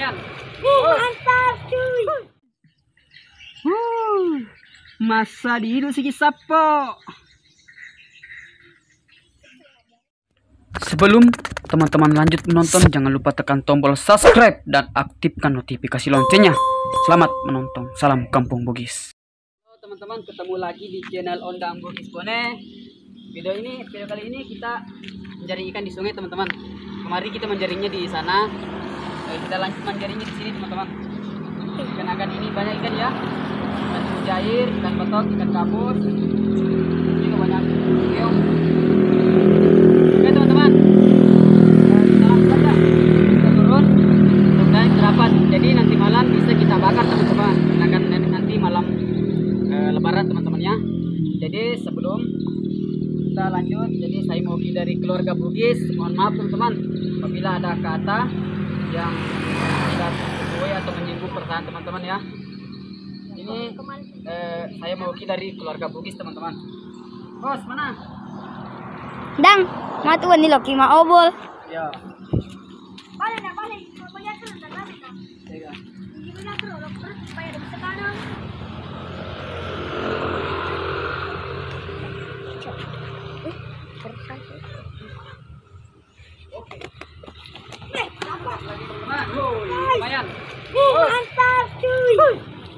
lumayan. Mantap cuy. Masa dihidup si Sapo. Sebelum teman-teman lanjut menonton, jangan lupa tekan tombol subscribe dan aktifkan notifikasi loncengnya. Selamat menonton. Salam Kampung Bugis. Halo teman-teman, ketemu lagi di channel Ondang Bugis Bone. Video kali ini kita mencari ikan di sungai, teman-teman. Kemarin kita mencarinya di sana. Kita lanjut mencarinya di sini, teman-teman. Ikan ini banyak ikan ya. Ikan mujair, ikan betok, ikan kabus. Juga banyak keong. Oke teman-teman, kita langsung saja. Kita turun dan dapat. Jadi nanti malam bisa kita bakar, teman-teman. Nanti malam lebaran, teman-teman ya. Jadi sebelum kita lanjut, jadi saya mewakili dari keluarga Bugis, mohon maaf teman-teman apabila ada kata yang tidak sesuai atau menyinggung perasaan teman-teman ya. Ini saya mewakili dari keluarga Bugis, teman-teman. Bos mana? Dang, matuan ni Loki maobol. Ya. Balik. Pokoknya kan udah kami kan. Tega. Gimana terus dokter supaya ada bisa kanan. Oke. Dapat. Lagi teman-teman. Lumayan. Mantap cuy.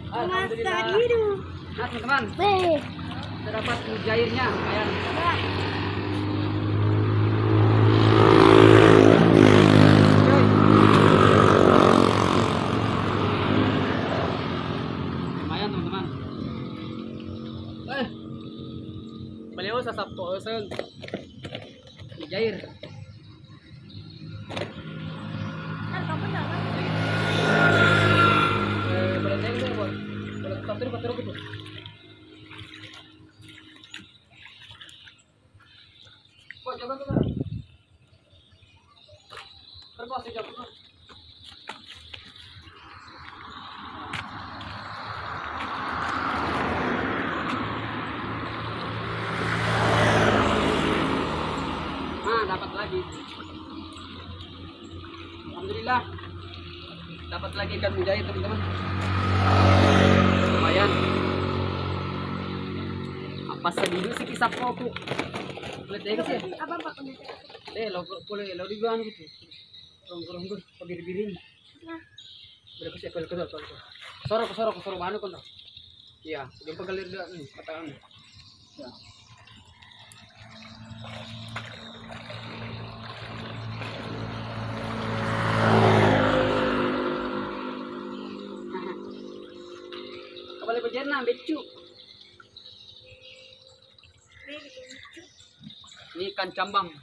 Alhamdulillah. Masa hidup. Nah teman-teman, kita dapat mujairnya. Lumayan. Lumayan teman-teman. Beliau sasapto sen. Mujair. Boleh tengok deh, Bos. Boleh patur gitu. Kok coba. Terbos coba. Nah, dapat lagi. Alhamdulillah. Dapat lagi ikan mujair, teman-teman. Lumayan. Apa sedih sih kisah aku? Boleh tengok sih. Abang Pak punya. Lo boleh lo di gua gitu. Rong gue pabir-birin. Nah, Boleh ke siapa kedua. Soro mana kon. Iya, dia pegalir dah nih katakan. Ya. Kembali berjana becu. Ini ikan cambang.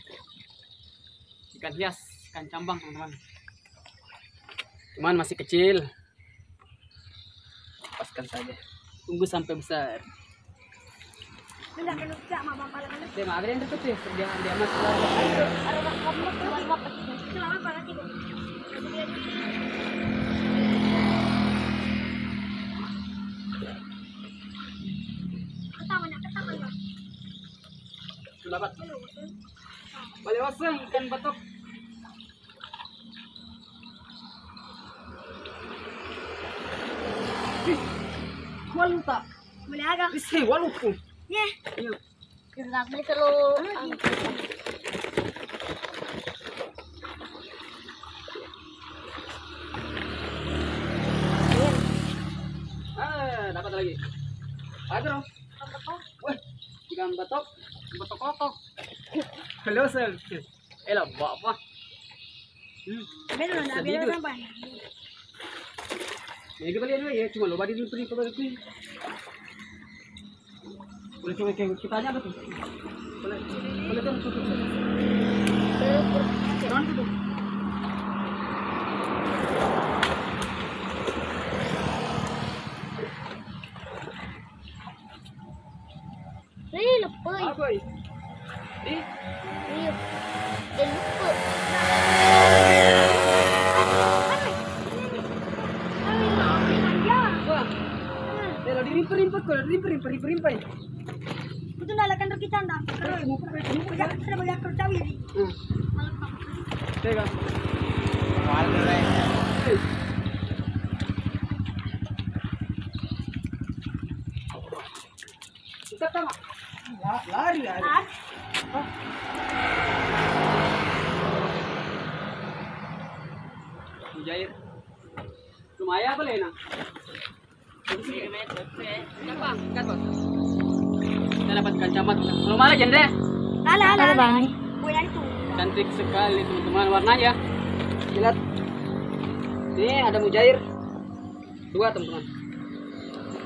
Ikan hias, ikan cambang, teman-teman. Cuman masih kecil. Lepaskan saja. Tunggu sampai besar. enggak kena cak mak bapak lah. Dia mah ada yang deket ya, jangan dia mas keluarga. Ada kamu keluar bapak. Selamat Pak lagi. Ketaman Pak. Dapat. Balik waseng ikan batok. Walu tak? Boleh agak. Isi walu pun. Ya. Iya. Kita beli telur. Dapat lagi. Ada dong. Wah, ikan batok kotok. Halo sel. Elah, apa? Betul nak biar sampai. Ini kita lihat dulu ya, cuma lo badi dulu pergi. Boleh coba kita aja betul. Boleh kan tutup. Jangan tutup. Lupa. Apa ini? Lupa. Rimper. Itu nalakan roki canda. Sudah banyak kercawi. Tega. Wala. datang. Lari ya. Mujair. Lumayan apa Lena? Gampang, kan bos? Kita dapatkan camat. Belum ada genre. Ada bang. Buaya itu. Cantik sekali teman-teman warnanya. Lihat. Ini ada mujair. 2 teman-teman.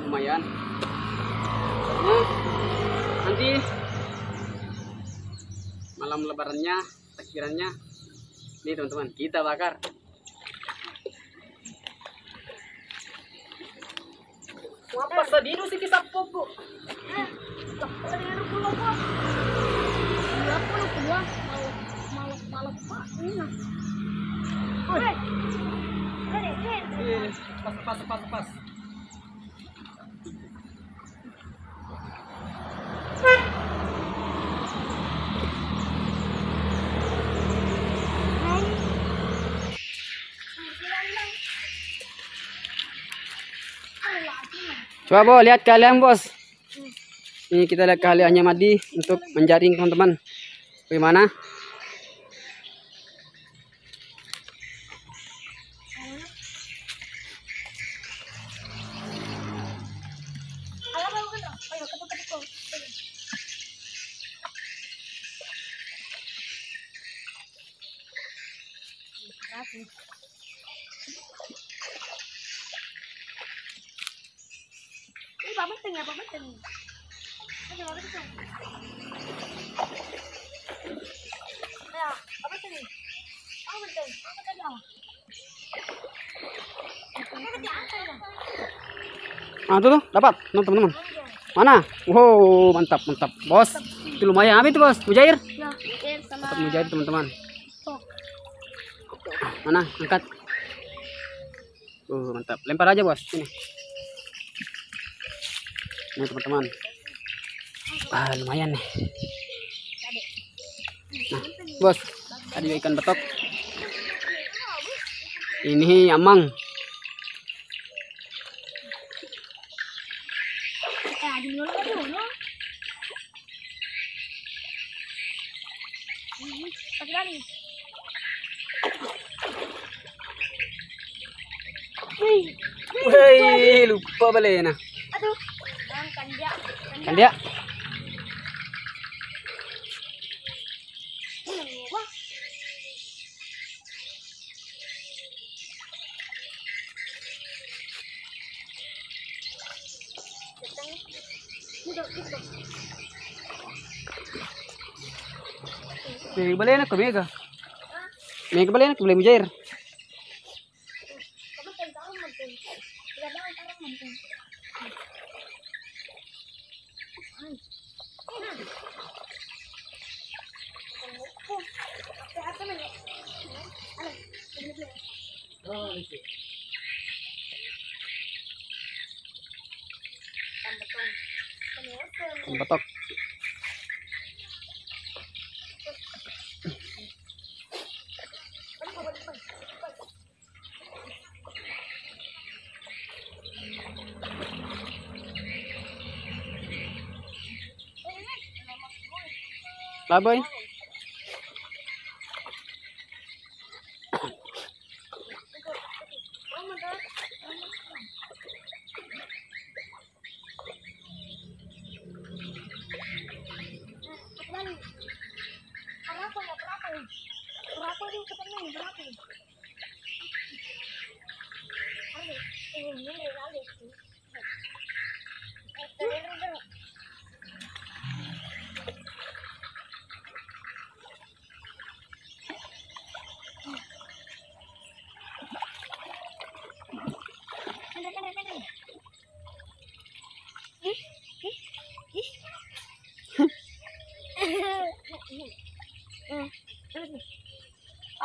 Lumayan. Nah, nanti malam lebarannya, takbirannya, ini teman-teman kita bakar. Apa sedih sih kisah popo? Pas. Coba bos, lihat kalian bos. Ini kita lihat keahliannya Madi untuk menjaring teman-teman. Bagaimana? Ini apa penting ya, apa penting? Ya, apa penting? Apa penting? Apa tadi ah? Ah tuh dapat teman-teman. Mana? Wow, mantap bos. Itu lumayan. Apa itu bos? Mujair? Ya, sama. Dapat mujair teman-teman. Mana? Angkat. Mantap. Lempar aja bos. Ini. Ini teman-teman. Lumayan nih. Nah, bos. Tadi ikan betok. Ini amang. Wih, lupa balik nah. Aduh, Kan dia. Balik na kami ka. May balik na kami mujair. Betok. Baboy.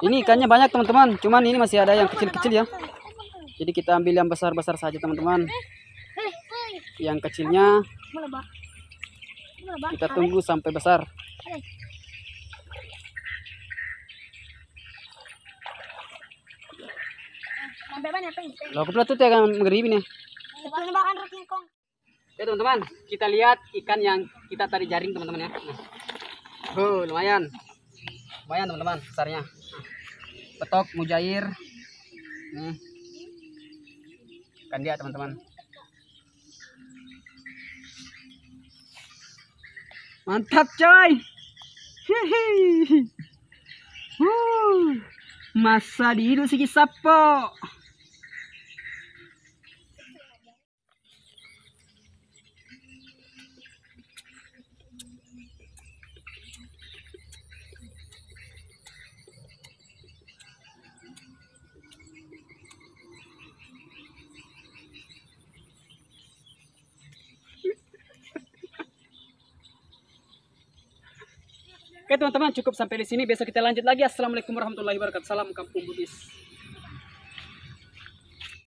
Ini ikannya banyak teman-teman, cuman ini masih ada yang kecil-kecil ya. Jadi kita ambil yang besar-besar saja teman-teman. Yang kecilnya kita tunggu sampai besar. Lo aku tuh akan menggeribi nih. Oke teman-teman, kita lihat ikan yang kita tadi jaring teman-teman ya. Nah. Lumayan. Lumayan teman-teman besarnya. Betok mujair. Nih. Ikan dia teman-teman. Mantap coy. Hihi. Masa di hidup sigi sapo. Oke teman-teman, cukup sampai di sini. Besok kita lanjut lagi. Assalamualaikum warahmatullahi wabarakatuh. Salam Kampung Bugis.